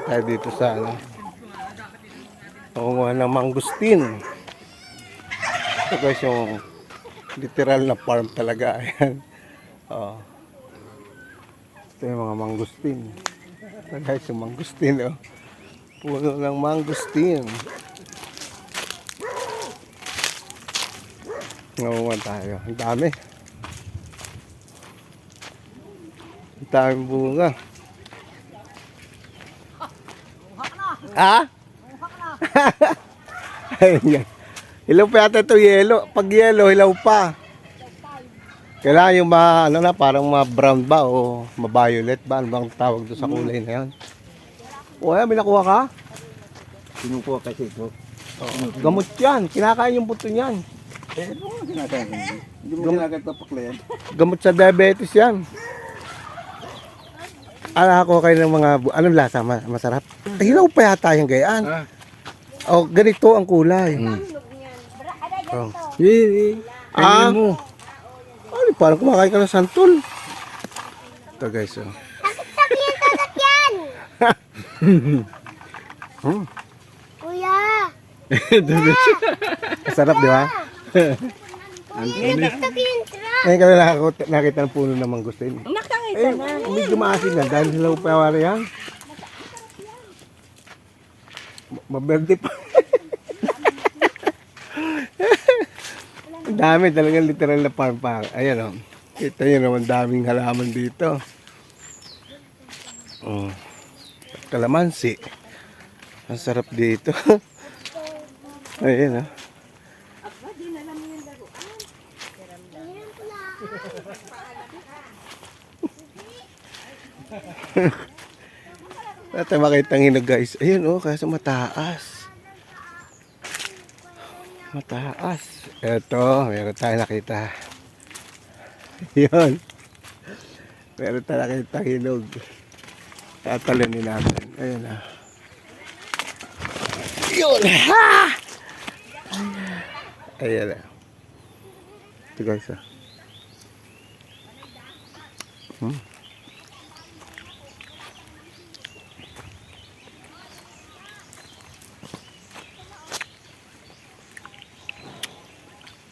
tayo dito sa ano. Nangunguha ng mangustin. Ito guys yung literal na farm talaga. Ayan. Oh. Ito yung mga mangustin. Ito guys yung mangustin. Oh. Puno ng mangustin. Nangunguha tayo. Ang dami. Ang daming bunga. Ha? Ayun. Hilaw pa yata ito yelo. Pag yelo, hilaw pa. Kailangan yung ano na, parang brown ba o violet ba? Ano bang tawag doon sa kulay na yan? O ayan, may nakuha ka? Kinukuha kasi ito. Gamot yan. Kinakain yung buto niyan. Eh, ito nga kinakain. Hindi mo kinakain papaklayan. Gamot sa diabetes yan. Ako kayo ng mga, anong lasa? Masarap? Hilaw pa yata yung gayaan. O, ganito ang kulay. Oh. Mo. Ay, parang kumakain ka ng santol. Ito guys, oh. Kuya! Masarap, di ba? Nagtagtag yung truck! Ngayon kami nakita ng puno ng mangustin. Nakakita na. Medyo maasin na dahil hilaw pa wala yan. Maberde pa. Ang dami talagang literal na farm pa. Ayan o. Kita nyo naman daming halaman dito. Oh. Kalamansi. Ang sarap dito. Ayan o. Natin makita ng hinog guys. Ayun oh, kaya sa mataas. Mataas. Ito, meron tayo nakita. Yun. Meron tayo nakita hinog. Tatalanin natin. Ayun ah. Yun! Ha! Ayan ah. Ito guys ah.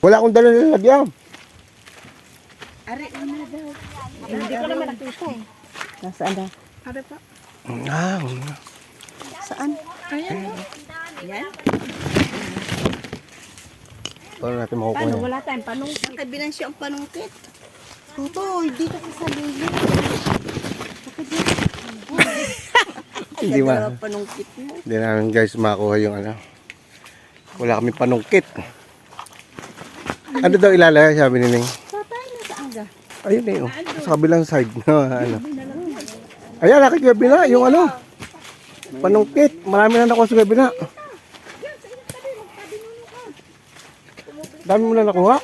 Wala akong dala na lagyan. Ari, ano daw? Hindi ko naman nakita eh. Nasaan daw? Ari pa. Saan? Ayan. Ayan? Paano natin makukuha yan? Wala tayong panungkit. Nakabilan siya ang panungkit. Tutoy, dito ka sa lili. Hindi ma. Panungkit mo. Hindi namin guys makuha yung ano. Wala kami panungkit. Ano daw ilalagay sabi ni Ning? Patay na sa angga. Ayun eh, oh. Sa kabilang side na ano. Ayan, nakikabila yung ano. Panungkit. Marami na nakuha sa kabila. Dami mo na nakuha.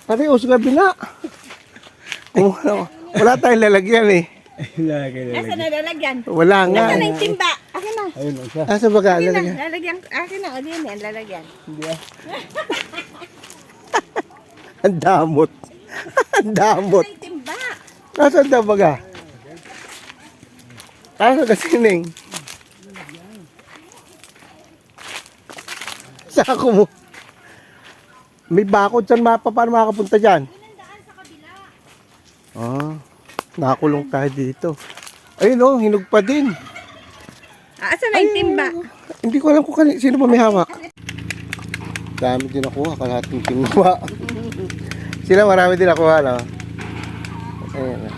Pati oh, sa kabila. Wala tayong lalagyan eh. Nasa nalalagyan? Wala nga. Nasa na yung timba? Akin na. Ayun, isa. Asa baga Akin na. lalagyan? Lalagyan. Akin na. Akin na. Lalagyan. Hindi ah. Ang damot. Ang damot. Nasa yung timba. Nasaan daw baga? Tayo sa sining. Sako mo. May bakod saan paano makapunta dyan? Nakakulong tayo dito. Ayun oh, hinog pa din. Asan na yung timba? Hindi ko alam kung sino ba may hawak. Dami din nakuha, kalahating timba. Sila marami din nakuha, no? Ayun.